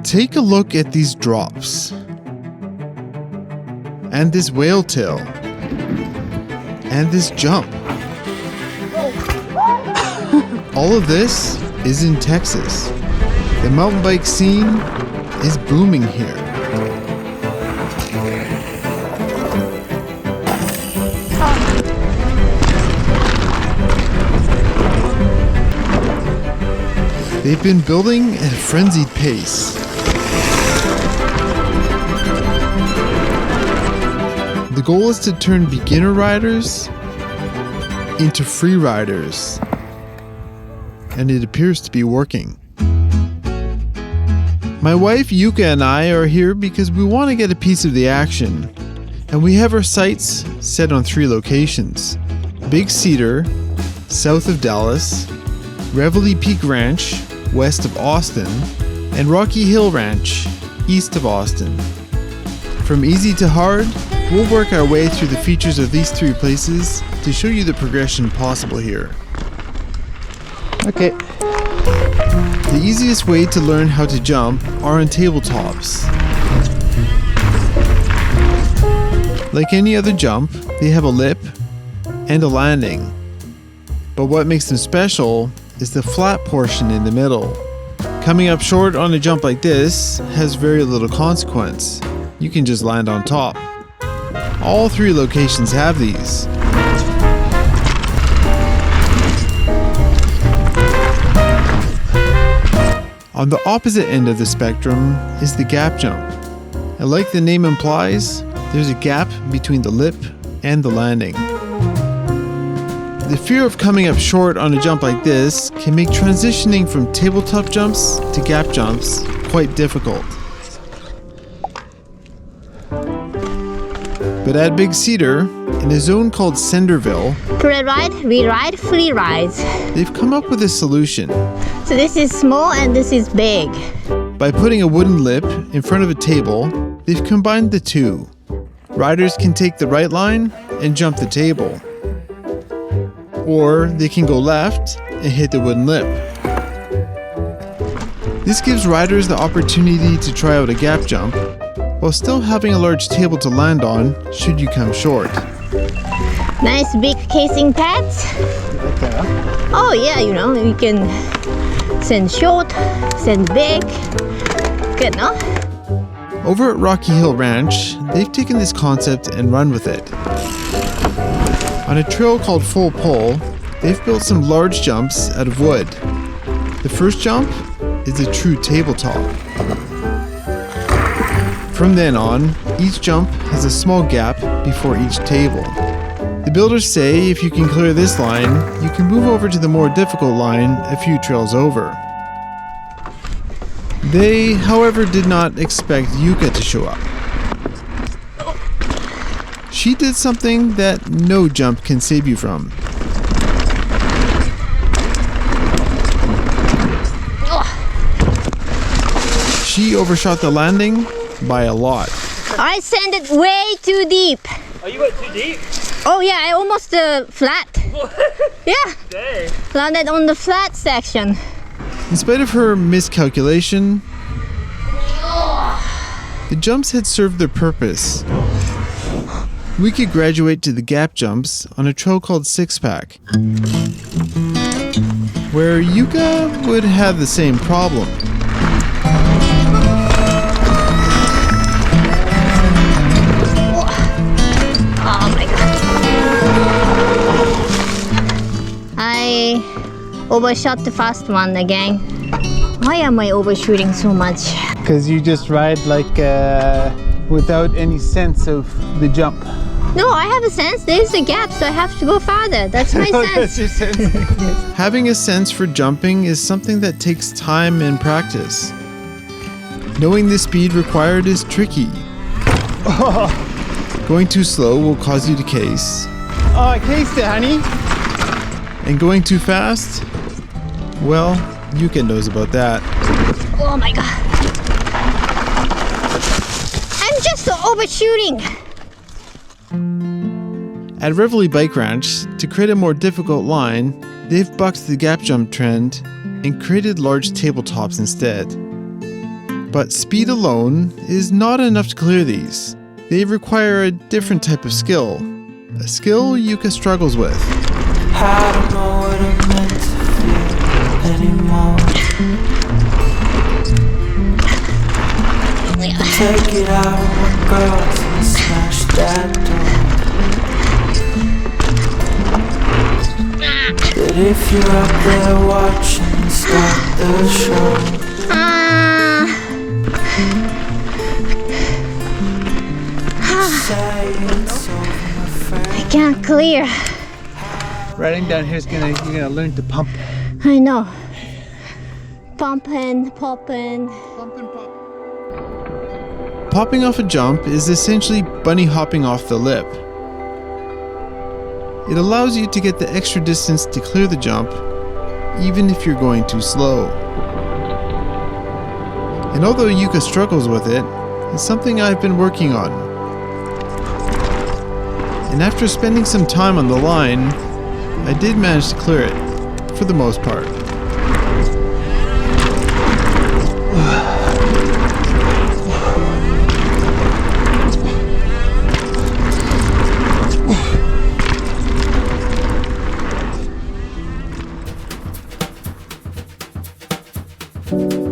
Take a look at these drops. And this whale tail. And this jump. All of this is in Texas. The mountain bike scene is booming here. They've been building at a frenzied pace. The goal is to turn beginner riders into free riders. And it appears to be working. My wife Yuka and I are here because we want to get a piece of the action. And we have our sights set on 3 locations. Big Cedar, south of Dallas, Reveille Peak Ranch, west of Austin, and Rocky Hill Ranch, east of Austin. From easy to hard, we'll work our way through the features of these 3 places to show you the progression possible here. Okay. The easiest way to learn how to jump are on tabletops. Like any other jump, they have a lip and a landing. But what makes them special is the flat portion in the middle. Coming up short on a jump like this has very little consequence. You can just land on top. All 3 locations have these. On the opposite end of the spectrum is the gap jump. And like the name implies, there's a gap between the lip and the landing. The fear of coming up short on a jump like this can make transitioning from tabletop jumps to gap jumps quite difficult. But at Big Cedar, in a zone called Centerville, Red Ride, we ride free rides. they've come up with a solution. So this is small and this is big. By putting a wooden lip in front of a table, they've combined the 2. Riders can take the right line and jump the table. Or they can go left and hit the wooden lip. This gives riders the opportunity to try out a gap jump while still having a large table to land on should you come short. Nice big casing pads. Okay. Oh yeah, you can send short, send big. Good, no? Over at Rocky Hill Ranch, they've taken this concept and run with it. On a trail called Full Pull, they've built some large jumps out of wood. The first jump is a true tabletop. From then on, each jump has a small gap before each table. The builders say if you can clear this line, you can move over to the more difficult line a few trails over. They, however, did not expect Yuka to show up. She did something that no jump can save you from. She overshot the landing by a lot. I sent it way too deep. Oh, you went too deep? Oh yeah, I almost flat. Yeah, Dang. landed on the flat section. In spite of her miscalculation, the jumps had served their purpose. We could graduate to the gap jumps on a trail called Six Pack, where Yuka would have the same problem. Oh my god. I overshot the first one again. Why am I overshooting so much? Because you just ride like without any sense of the jump. No, I have a sense. There's a gap, so I have to go farther. That's my Oh, sense. that's your sense. Having a sense for jumping is something that takes time and practice. Knowing the speed required is tricky. Going too slow will cause you to case, Oh, I cased it, honey. and going too fast, well, Yuka knows about that. Oh my god. I'm just overshooting. At Reveille Bike Ranch, to create a more difficult line, they've bucked the gap jump trend and created large tabletops instead. But speed alone is not enough to clear these. They require a different type of skill. A skill Yuka struggles with. I don't know what I'm meant to feel anymore. Take it out of my girls and smash that door. That if you're up there watching, start the show. Say it's over, my friend. I can't clear. Riding down here is you're gonna learn to pump. I know. Pumping, popping. Popping off a jump is essentially bunny hopping off the lip. It allows you to get the extra distance to clear the jump, even if you're going too slow. And although Yuka struggles with it, it's something I've been working on. And after spending some time on the line, I did manage to clear it, for the most part.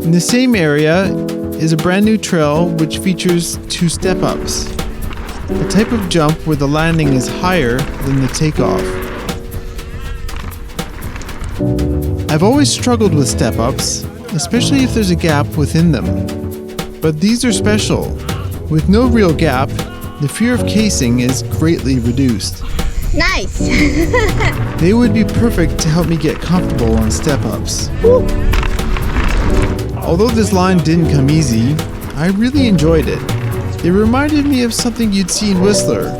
In the same area is a brand new trail which features 2 step-ups, a type of jump where the landing is higher than the takeoff. I've always struggled with step-ups, especially if there's a gap within them. But these are special. With no real gap, the fear of casing is greatly reduced. Nice. They would be perfect to help me get comfortable on step-ups. Although this line didn't come easy, I really enjoyed it. It reminded me of something you'd see in Whistler,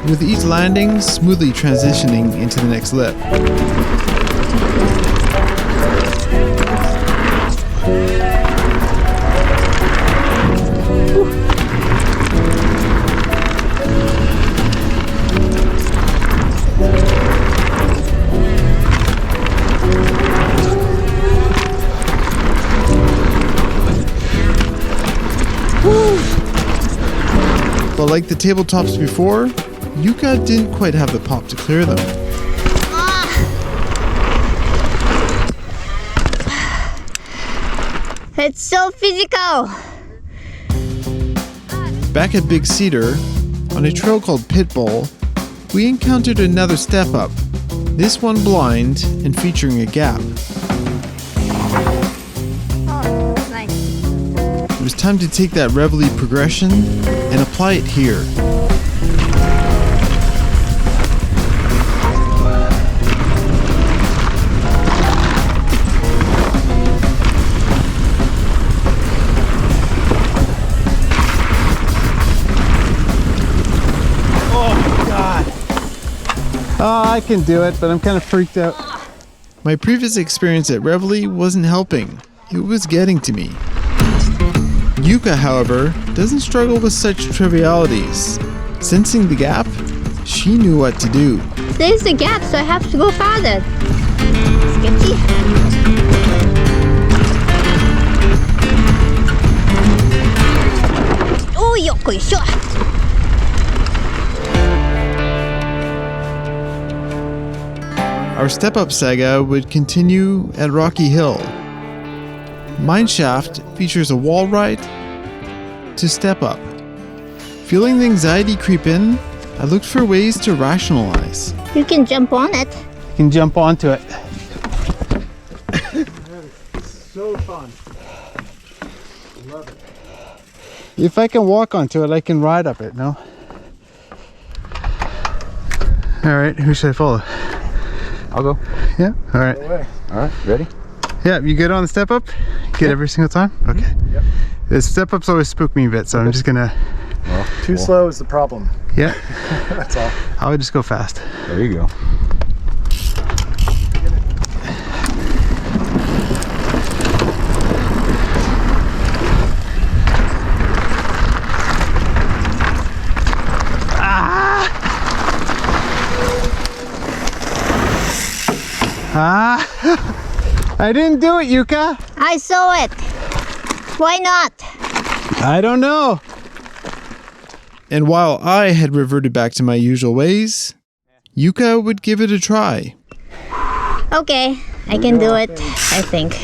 with each landing smoothly transitioning into the next lip. But like the tabletops before, Yuka didn't quite have the pop to clear them. It's so physical. Back at Big Cedar, on a trail called Pitbull, we encountered another step-up, this one blind and featuring a gap. Nice. It was time to take that Reveille progression and apply it here. Oh, I can do it, but I'm kind of freaked out. My previous experience at Reveille wasn't helping. It was getting to me. Yuka, however, doesn't struggle with such trivialities. Sensing the gap, she knew what to do. There's a gap, so I have to go farther. Sketchy. Oh, yokoisho. Our step-up saga would continue at Rocky Hill. Mineshaft features a wall ride to step up. Feeling the anxiety creep in, I looked for ways to rationalize. You can jump on it. You can jump onto it. So fun. Love it. If I can walk onto it, I can ride up it, no? All right, who should I follow? I'll go. Yeah, all right. All right, ready? Yeah, you good on the step up? Good every single time? Okay. Yep. The step ups always spook me a bit, so I'm just gonna. Well, Too slow is the problem. Yeah, That's all. I would just go fast. there you go. Ah! I didn't do it, Yuka. I saw it. Why not? I don't know. And while I had reverted back to my usual ways, Yuka would give it a try. Okay, I can do it, I think.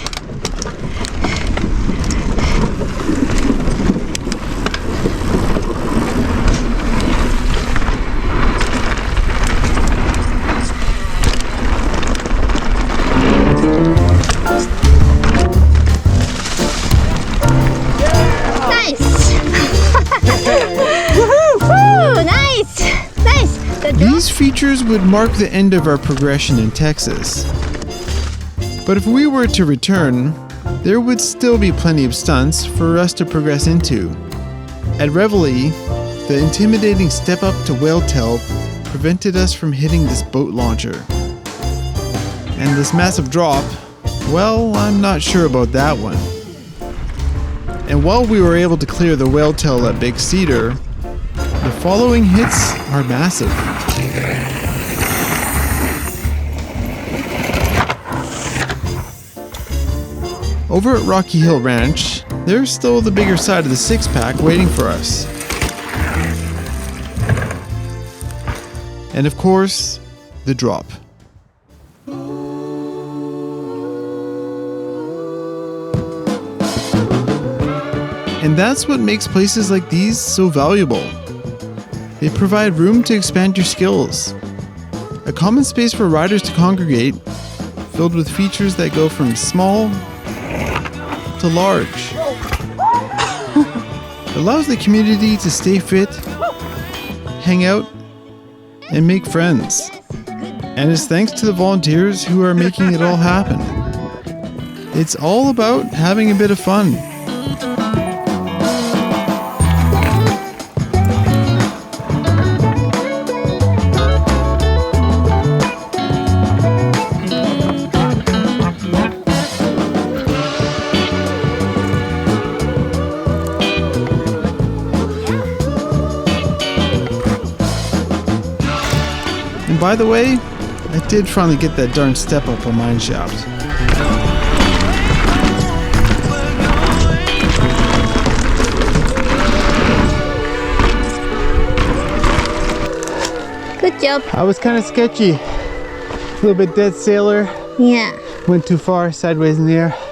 These features would mark the end of our progression in Texas. But if we were to return, there would still be plenty of stunts for us to progress into. At Reveille, the intimidating step up to whale tail prevented us from hitting this boat launcher. And this massive drop, well, I'm not sure about that one. And while we were able to clear the whale tail at Big Cedar, the following hits are massive. Over at Rocky Hill Ranch, there's still the bigger side of the six-pack waiting for us. And of course, the drop. And that's what makes places like these so valuable. They provide room to expand your skills. A common space for riders to congregate, filled with features that go from small to large. It allows the community to stay fit, hang out, and make friends. And it's thanks to the volunteers who are making it all happen. It's all about having a bit of fun. And by the way, I did finally get that darn step up on mine shaft. Good job. I was kind of sketchy. A little bit dead sailor. Yeah. Went too far, sideways in the air.